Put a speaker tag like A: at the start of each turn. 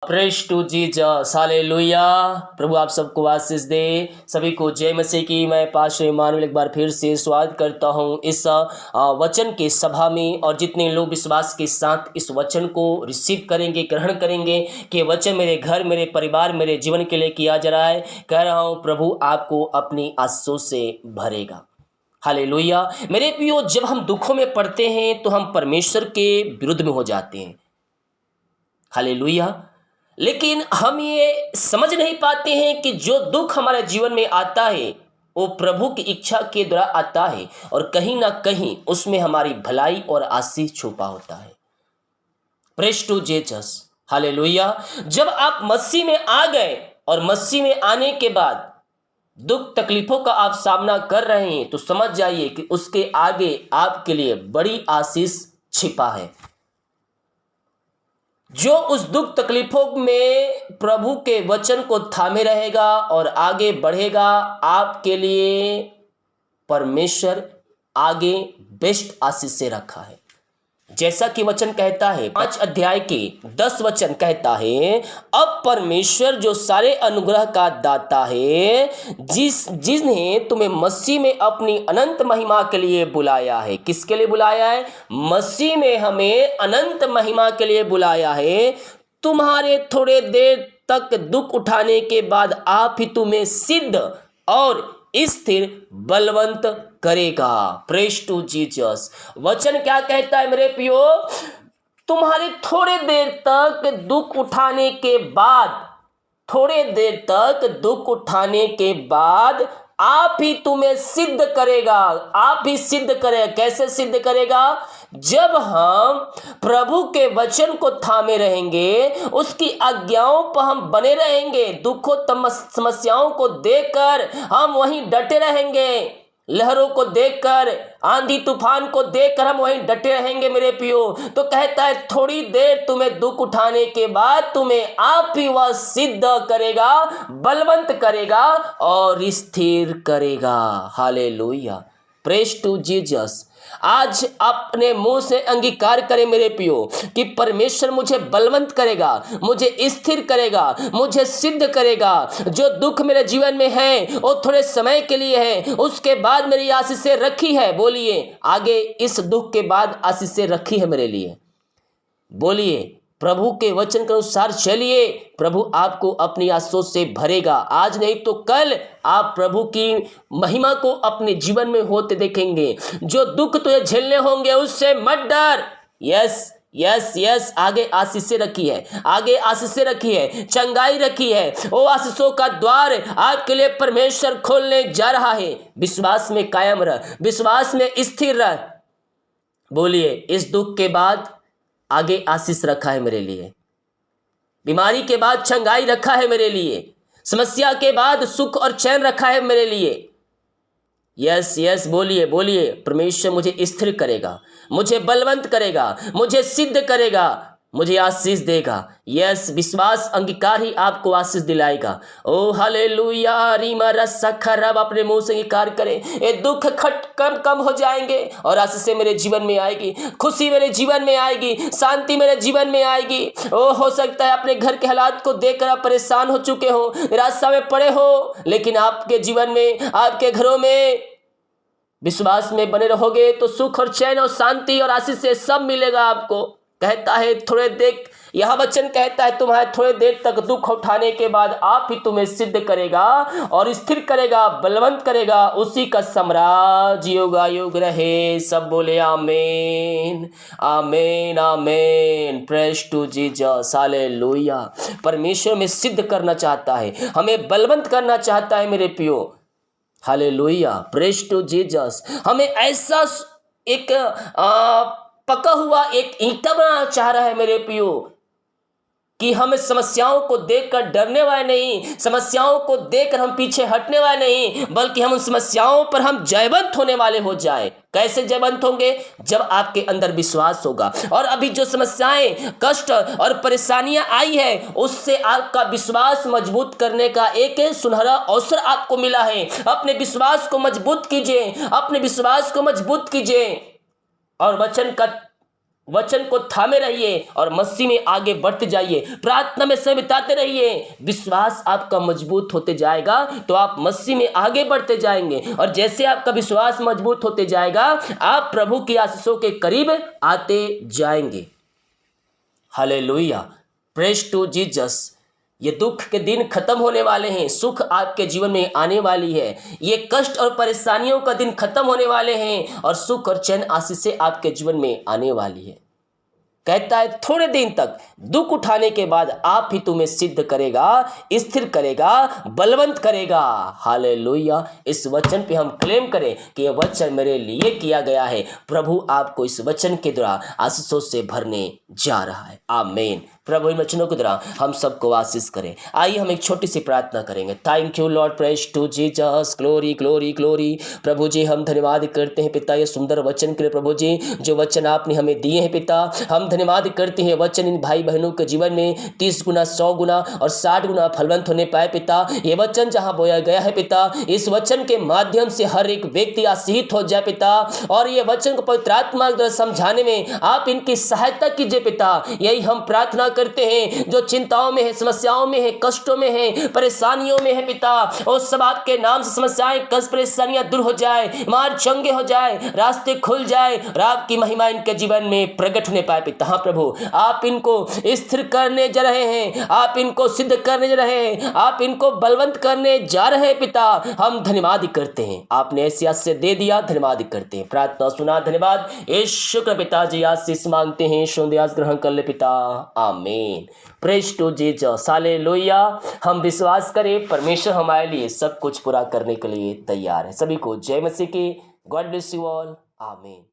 A: Praise to Jesus, hallelujah. प्रभु आप सबको आशीष दे। सभी को जय मसीह की। मैं पास्टर इमानुएल एक बार फिर से स्वागत करता हूं इस वचन के सभा में। और जितने लोग विश्वास के साथ इस वचन को रिसीव करेंगे, ग्रहण करेंगे कि वचन मेरे घर, मेरे परिवार, मेरे जीवन के लिए किया जा रहा है, कह रहा हूं प्रभु आपको अपनी आशीषों से भरेगा। हालेलुया। मेरे प्रियो, जब हम दुखों में पड़ते हैं तो हम परमेश्वर के विरुद्ध में हो जाते हैं। हालेलुया। लेकिन हम ये समझ नहीं पाते हैं कि जो दुख हमारे जीवन में आता है वो प्रभु की इच्छा के द्वारा आता है, और कहीं ना कहीं उसमें हमारी भलाई और आशीष छुपा होता है। Praise to Jesus, hallelujah. जब आप मसीह में आ गए और मसीह में आने के बाद दुख तकलीफों का आप सामना कर रहे हैं, तो समझ जाइए कि उसके आगे आपके लिए बड़ी आशीष छिपा है। जो उस दुख तकलीफों में प्रभु के वचन को थामे रहेगा और आगे बढ़ेगा, आपके लिए परमेश्वर आगे बेस्ट आशीष से रखा है। जैसा कि वचन कहता है 5 अध्याय के 10 वचन कहता है, अब परमेश्वर जो सारे अनुग्रह का दाता है, जिसने तुम्हें मसीह में अपनी अनंत महिमा के लिए बुलाया है। किसके लिए बुलाया है? मसीह में हमें अनंत महिमा के लिए बुलाया है। तुम्हारे थोड़े देर तक दुख उठाने के बाद आप ही तुम्हें सिद्ध और स्थिर बलवंत करेगा। Praise to Jesus. वचन क्या कहता है मेरे प्रियो? तुम्हारे थोड़े देर तक दुख उठाने के बाद, थोड़े देर तक दुख उठाने के बाद आप ही तुम्हें सिद्ध करेगा। आप ही सिद्ध करेगा। कैसे सिद्ध करेगा? जब हम प्रभु के वचन को थामे रहेंगे, उसकी आज्ञाओं पर हम बने रहेंगे, दुखों समस्याओं को देखकर हम वहीं डटे रहेंगे, लहरों को देखकर, आंधी तूफान को देखकर हम वहीं डटे रहेंगे मेरे पियो। तो कहता है थोड़ी देर तुम्हें दुख उठाने के बाद तुम्हें आप ही वह सिद्ध करेगा, बलवंत करेगा और स्थिर करेगा। हालेलुया। Praise to Jesus. आज अपने मुंह से अंगीकार करें मेरे पियो कि परमेश्वर मुझे बलवंत करेगा, मुझे स्थिर करेगा, मुझे सिद्ध करेगा। जो दुख मेरे जीवन में है वो थोड़े समय के लिए है, उसके बाद मेरी आशीषें रखी है। बोलिए, आगे इस दुख के बाद आशीषें रखी है मेरे लिए। बोलिए, प्रभु के वचन के अनुसार चलिए, प्रभु आपको अपनी आशीषों से भरेगा। आज नहीं तो कल आप प्रभु की महिमा को अपने जीवन में होते देखेंगे। जो दुख तुझे झेलने होंगे उससे मत डर। यस यस यस, आगे आशीषें रखी है, आगे आशीषें रखी है, चंगाई रखी है। वो आशीषों का द्वार आपके लिए परमेश्वर खोलने जा रहा है। विश्वास में कायम रह, विश्वास में स्थिर रह। बोलिए, इस दुख के बाद आगे आशीष रखा है मेरे लिए। बीमारी के बाद चंगाई रखा है मेरे लिए। समस्या के बाद सुख और चैन रखा है मेरे लिए। यस यस, बोलिए बोलिए, परमेश्वर मुझे स्थिर करेगा, मुझे बलवंत करेगा, मुझे सिद्ध करेगा, मुझे आशीष देगा। यस, विश्वास अंगीकार ही आपको आशीष दिलाएगा। ओ हालेलुया। रीमा रस्सा खराब, अपने मुंह से अंगीकार करें, ये दुख खट कम हो जाएंगे और आशीषें मेरे जीवन में आएगी, खुशी मेरे जीवन में आएगी, शांति मेरे जीवन में आएगी। ओ हो सकता है अपने घर के हालात को देखकर आप परेशान हो चुके हो, निराशा में पड़े हो, लेकिन आपके जीवन में, आपके घरों में विश्वास में बने रहोगे तो सुख और चैन और शांति और आशीष से सब मिलेगा आपको। कहता है थोड़े देर, यह वचन कहता है तुम्हारे थोड़े देर तक दुख उठाने के बाद आप ही तुम्हें सिद्ध करेगा और स्थिर करेगा, बलवंत करेगा। उसी का साम्राज्य युगायुग रहे। सब बोले आमीन आमीन आमीन। Praise to Jesus, hallelujah. परमेश्वर में सिद्ध करना चाहता है, हमें बलवंत करना चाहता है मेरे पियो। हालेलुया। Praise to Jesus. हमें ऐसा एक पका हुआ एक ईंटा बनाना चाह रहा है मेरे पियो कि हम समस्याओं को देखकर डरने वाले नहीं, समस्याओं को देखकर हम पीछे हटने वाले नहीं, बल्कि हम उन समस्याओं पर हम जयवंत होने वाले हो जाए। कैसे जयवंत होंगे? जब आपके अंदर विश्वास होगा। और अभी जो समस्याएं, कष्ट और परेशानियां आई है, उससे आपका विश्वास मजबूत करने का एक सुनहरा अवसर आपको मिला है। अपने विश्वास को मजबूत कीजिए, अपने विश्वास को मजबूत कीजिए। और वचन को थामे रहिए और मसीह में आगे बढ़ते जाइए, प्रार्थना में समय बिताते रहिए। विश्वास आपका मजबूत होते जाएगा तो आप मसीह में आगे बढ़ते जाएंगे, और जैसे आपका विश्वास मजबूत होते जाएगा आप प्रभु की आशीषों के करीब आते जाएंगे। Hallelujah, praise to Jesus. ये दुख के दिन खत्म होने वाले हैं, सुख आपके जीवन में आने वाली है। ये कष्ट और परेशानियों का दिन खत्म होने वाले हैं और सुख और चैन आशीषें आपके जीवन में आने वाली है। कहता है थोड़े दिन तक दुख उठाने के बाद आप ही तुम्हें सिद्ध करेगा, स्थिर करेगा, बलवंत करेगा। हालेलुया। इस वचन पे हम क्लेम करें कि यह वचन मेरे लिए किया गया है। प्रभु आपको इस वचन के द्वारा आशीषों से भरने जा रहा है। आमीन। प्रभु इन वचनों के द्वारा हम सबको आशीष करें। आइए हम एक छोटी सी प्रार्थना करेंगे। Thank you Lord, praise to Jesus, glory glory glory. प्रभु जी हम धन्यवाद करते हैं पिता ये सुंदर वचन के लिए। प्रभु जी जो वचन आपने हमें दिए हैं पिता, हम धन्यवाद करते हैं वचन इन भाई बहनों के जीवन में 30 गुना 100 गुना और 60 गुना फलवंत होने पाए पिता। ये वचन जहाँ बोया गया है पिता, इस वचन के माध्यम से हर एक व्यक्ति आशीषित हो जाए पिता, और ये वचन को पवित्र आत्मा द्वारा समझाने में आप इनकी सहायता कीजिए पिता। यही हम प्रार्थना करते हैं। जो चिंताओं में है, समस्याओं में है, कष्टों में है, परेशानियों में है पिता, और सब आपके नाम से समस्याएं, कष्ट, परेशानियां दूर हो जाए, मार चंगे हो जाए, रास्ते खुल जाए और आपकी महिमा इनके जीवन में प्रकट होने पाए पिता। हाँ प्रभु, आप इनको स्थिर करने जा रहे हैं, आप इनको सिद्ध करने जा रहे हैं, आप इनको बलवंत करने जा रहे हैं पिता। हम धन्यवाद करते हैं, आपने ऐसी आशीष दे दिया, धन्यवाद करते हैं। प्रार्थना सुना, धन्यवाद। यीशु के पिताजी आशीष मांगते हैं, शुद्ध ग्रहण कर ले पिता। आमीन। Praise to Jesus, hallelujah. हम विश्वास करें परमेश्वर हमारे लिए सब कुछ पूरा करने के लिए तैयार है। सभी को जय मसीह की। God bless you all. आमीन।